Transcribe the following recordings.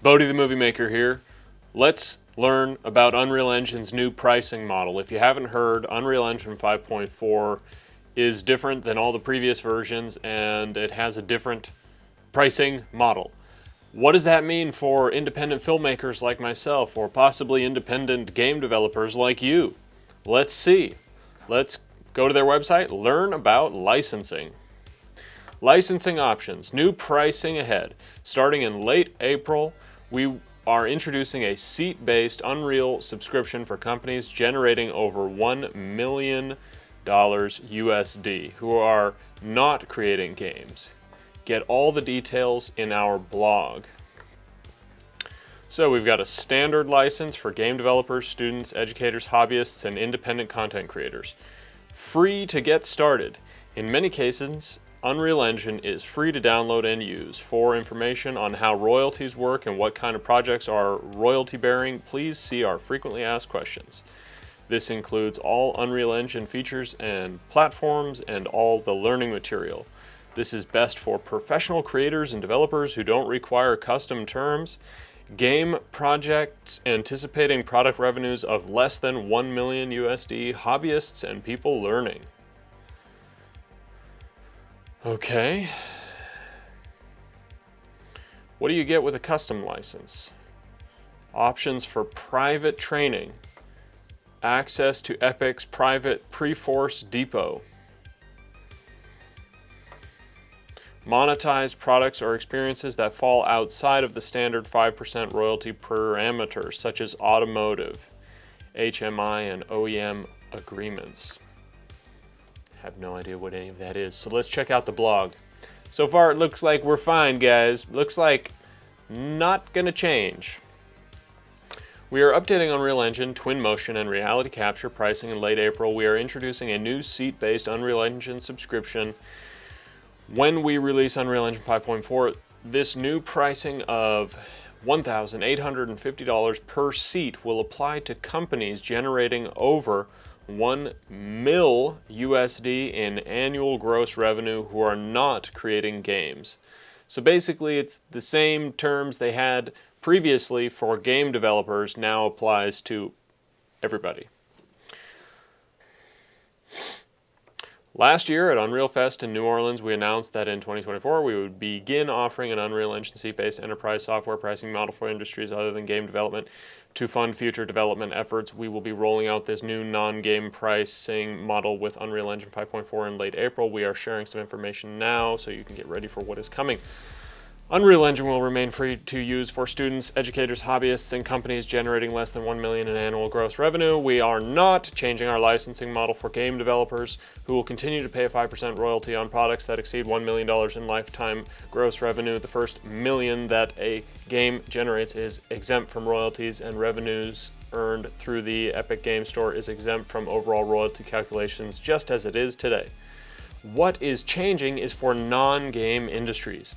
Bodie the Movie Maker here. Let's learn about Unreal Engine's new pricing model. If you haven't heard, Unreal Engine 5.4 is different than all the previous versions and it has a different pricing model. What does that mean for independent filmmakers like myself or possibly independent game developers like you? Let's see. Let's go to their website, learn about licensing. Licensing options, new pricing ahead. Starting in late April, we are introducing a seat-based Unreal subscription for companies generating over $1 million USD who are not creating games. Get all the details in our blog. So we've got a standard license for game developers, students, educators, hobbyists, and independent content creators. Free to get started. In many cases, Unreal Engine is free to download and use. For information on how royalties work and what kind of projects are royalty-bearing, please see our frequently asked questions. This includes all Unreal Engine features and platforms and all the learning material. This is best for professional creators and developers who don't require custom terms, game projects anticipating product revenues of less than 1 million USD, hobbyists, and people learning. Okay. What do you get with a custom license? Options for private training, access to Epic's private pre-force depot, monetize products or experiences that fall outside of the standard 5% royalty parameters, such as automotive, HMI, and OEM agreements. Have no idea what any of that is, so let's check out the blog. So far it looks like we're fine, guys. Looks like not gonna change. We are updating Unreal Engine, Twinmotion, and Reality Capture pricing in late April. We are introducing a new seat-based Unreal Engine subscription. When we release Unreal Engine 5.4, this new pricing of $1,850 per seat will apply to companies generating over 1 mil USD in annual gross revenue who are not creating games. So basically it's the same terms they had previously for game developers now applies to everybody. Last year at Unreal Fest in New Orleans, we announced that in 2024 we would begin offering an Unreal Engine seat-based enterprise software pricing model for industries other than game development. To fund future development efforts, we will be rolling out this new non-game pricing model with Unreal Engine 5.4 in late April. We are sharing some information now so you can get ready for what is coming. Unreal Engine will remain free to use for students, educators, hobbyists, and companies generating less than $1 million in annual gross revenue. We are not changing our licensing model for game developers, who will continue to pay a 5% royalty on products that exceed $1 million in lifetime gross revenue. The first million that a game generates is exempt from royalties, and revenues earned through the Epic Game Store is exempt from overall royalty calculations, just as it is today. What is changing is for non-game industries.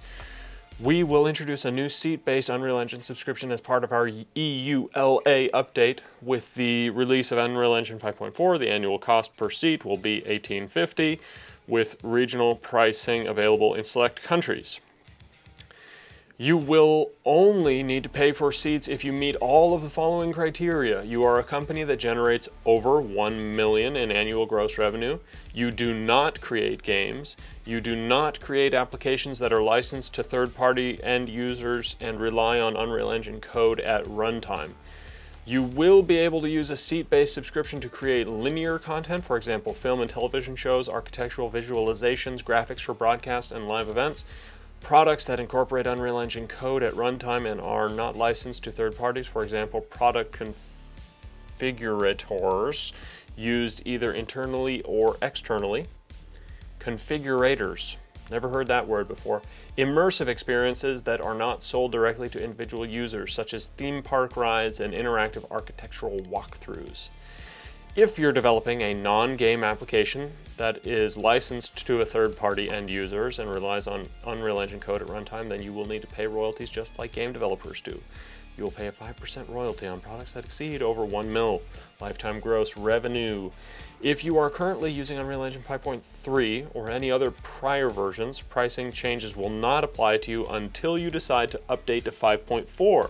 We will introduce a new seat-based Unreal Engine subscription as part of our EULA update. With the release of Unreal Engine 5.4, the annual cost per seat will be $18.50, with regional pricing available in select countries. You will only need to pay for seats if you meet all of the following criteria. You are a company that generates over 1 million in annual gross revenue. You do not create games. You do not create applications that are licensed to third-party end users and rely on Unreal Engine code at runtime. You will be able to use a seat-based subscription to create linear content, for example, film and television shows, architectural visualizations, graphics for broadcast and live events. Products that incorporate Unreal Engine code at runtime and are not licensed to third parties, for example, product configurators used either internally or externally. Configurators, never heard that word before. Immersive experiences that are not sold directly to individual users, such as theme park rides and interactive architectural walkthroughs. If you're developing a non-game application that is licensed to a third-party end users and relies on Unreal Engine code at runtime, then you will need to pay royalties just like game developers do. You will pay a 5% royalty on products that exceed over 1 mil lifetime gross revenue. If you are currently using Unreal Engine 5.3 or any other prior versions, pricing changes will not apply to you until you decide to update to 5.4.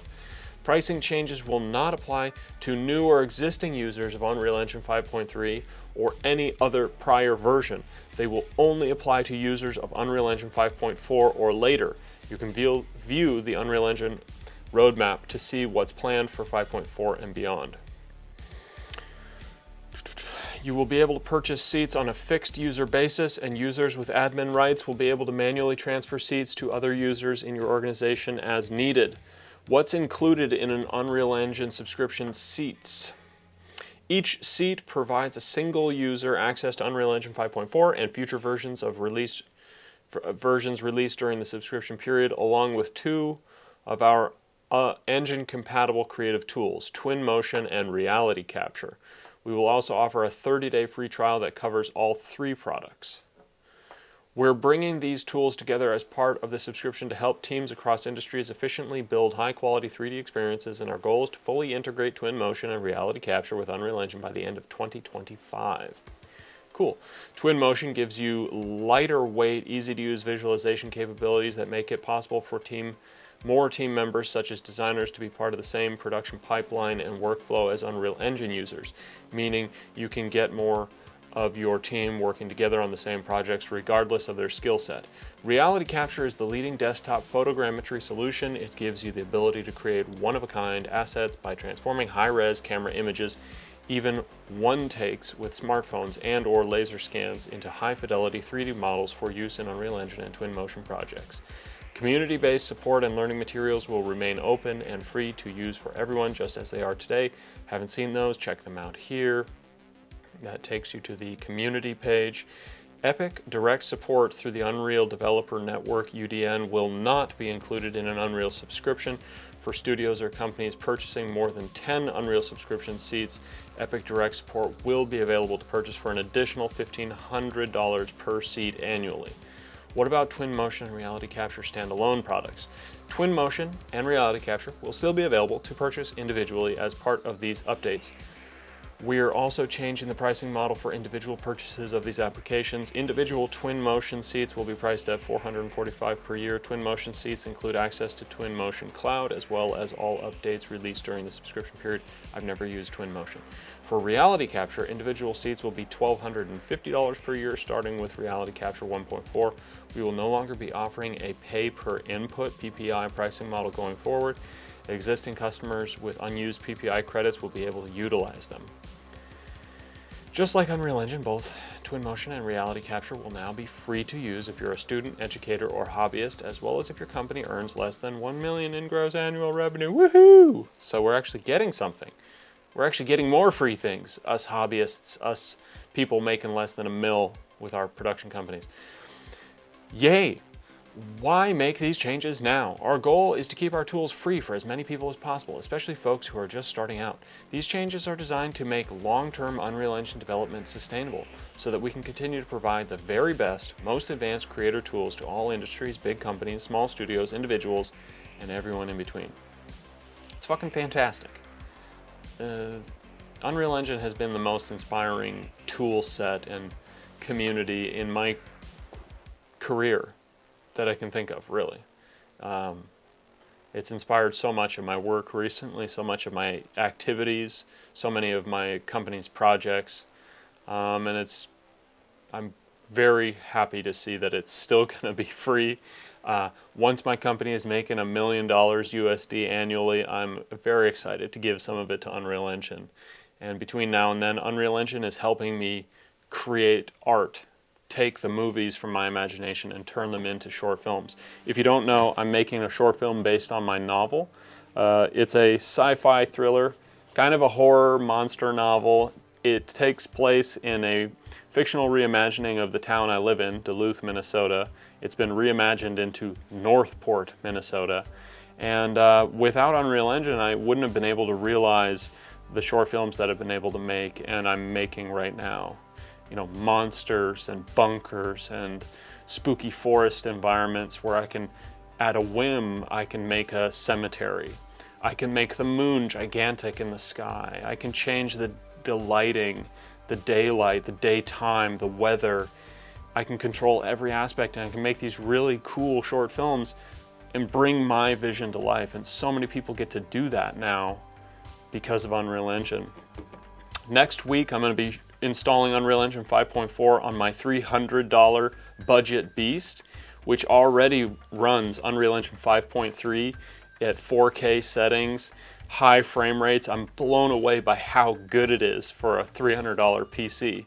Pricing changes will not apply to new or existing users of Unreal Engine 5.3 or any other prior version. They will only apply to users of Unreal Engine 5.4 or later. You can view the Unreal Engine roadmap to see what's planned for 5.4 and beyond. You will be able to purchase seats on a fixed user basis, and users with admin rights will be able to manually transfer seats to other users in your organization as needed. What's included in an Unreal Engine subscription seats? Each seat provides a single user access to Unreal Engine 5.4 and future versions released during the subscription period, along with 2 of our engine-compatible creative tools, Twinmotion and Reality Capture. We will also offer a 30-day free trial that covers all 3 products. We're bringing these tools together as part of the subscription to help teams across industries efficiently build high-quality 3D experiences, and our goal is to fully integrate Twinmotion and Reality Capture with Unreal Engine by the end of 2025. Cool. Twinmotion gives you lighter weight, easy-to-use visualization capabilities that make it possible for more team members, such as designers, to be part of the same production pipeline and workflow as Unreal Engine users, meaning you can get more of your team working together on the same projects regardless of their skill set. Reality Capture is the leading desktop photogrammetry solution. It gives you the ability to create one-of-a-kind assets by transforming high-res camera images, even one takes with smartphones and or laser scans, into high-fidelity 3D models for use in Unreal Engine and Twinmotion projects. Community-based support and learning materials will remain open and free to use for everyone, just as they are today. Haven't seen those? Check them out here. That takes you to the community page. Epic Direct support through the Unreal Developer Network UDN will not be included in an Unreal subscription. For studios or companies purchasing more than 10 Unreal subscription seats, Epic Direct support will be available to purchase for an additional $1,500 per seat annually. What about Twinmotion and Reality Capture standalone products? Twinmotion and Reality Capture will still be available to purchase individually as part of these updates. We are also changing the pricing model for individual purchases of these applications. Individual Twinmotion seats will be priced at $445 per year. Twinmotion seats include access to Twinmotion Cloud, as well as all updates released during the subscription period. I've never used Twinmotion. For Reality Capture, individual seats will be $1,250 per year, starting with Reality Capture 1.4. We will no longer be offering a pay-per-input PPI pricing model going forward. Existing customers with unused PPI credits will be able to utilize them. Just like Unreal Engine, both Twinmotion and Reality Capture will now be free to use if you're a student, educator, or hobbyist, as well as if your company earns less than $1 million in gross annual revenue. Woohoo! So we're actually getting something. We're actually getting more free things, us hobbyists, us people making less than $1 million with our production companies. Yay! Why make these changes now? Our goal is to keep our tools free for as many people as possible, especially folks who are just starting out. These changes are designed to make long-term Unreal Engine development sustainable, so that we can continue to provide the very best, most advanced creator tools to all industries, big companies, small studios, individuals, and everyone in between. It's fucking fantastic. Unreal Engine has been the most inspiring tool set and community in my career that I can think of, really. It's inspired so much of my work recently, so much of my activities, so many of my company's projects, and I'm very happy to see that it's still going to be free. Once my company is making $1 million USD annually, I'm very excited to give some of it to Unreal Engine. And between now and then, Unreal Engine is helping me create art, take the movies from my imagination and turn them into short films. If you don't know, I'm making a short film based on my novel. It's a sci-fi thriller, kind of a horror monster novel. It takes place in a fictional reimagining of the town I live in, Duluth, Minnesota. It's been reimagined into Northport, Minnesota. And without Unreal Engine, I wouldn't have been able to realize the short films that I've been able to make and I'm making right now. You know, monsters and bunkers and spooky forest environments where I can, at a whim, I can make a cemetery. I can make the moon gigantic in the sky. I can change the lighting, the daylight, the daytime, the weather. I can control every aspect, and I can make these really cool short films and bring my vision to life. And so many people get to do that now because of Unreal Engine. Next week, I'm going to be installing Unreal Engine 5.4 on my $300 budget beast, which already runs Unreal Engine 5.3 at 4K settings, high frame rates. I'm blown away by how good it is for a $300 PC.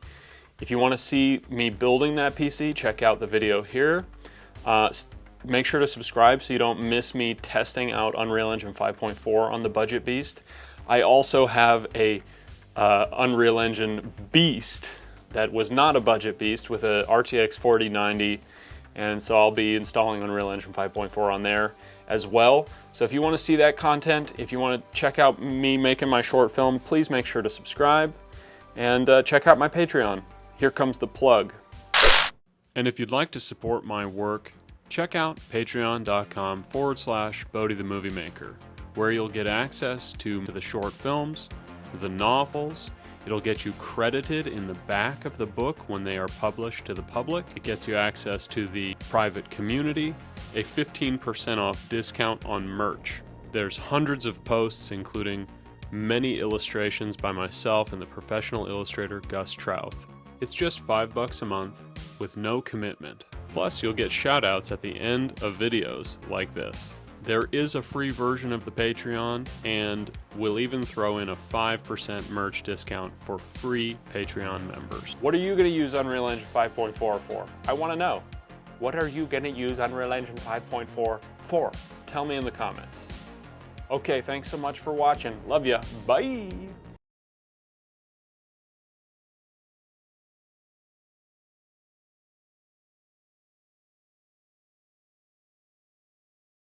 If you want to see me building that PC, check out the video here. Make sure to subscribe so you don't miss me testing out Unreal Engine 5.4 on the budget beast. I also have a Unreal Engine beast that was not a budget beast with a RTX 4090, and so I'll be installing Unreal Engine 5.4 on there as well. So if you want to see that content, if you want to check out me making my short film, please make sure to subscribe and check out my Patreon. Here comes the plug. And if you'd like to support my work, check out patreon.com/Bodie the Movie Maker, where you'll get access to the short films, the novels. It'll get you credited in the back of the book when they are published to the public. It gets you access to the private community, a 15% off discount on merch. There's hundreds of posts, including many illustrations by myself and the professional illustrator Gus Trouth. It's just $5 a month with no commitment. Plus, you'll get shoutouts at the end of videos like this. There is a free version of the Patreon, and we'll even throw in a 5% merch discount for free Patreon members. What are you going to use Unreal Engine 5.4 for? I want to know. What are you going to use Unreal Engine 5.4 for? Tell me in the comments. Okay, thanks so much for watching. Love ya. Bye.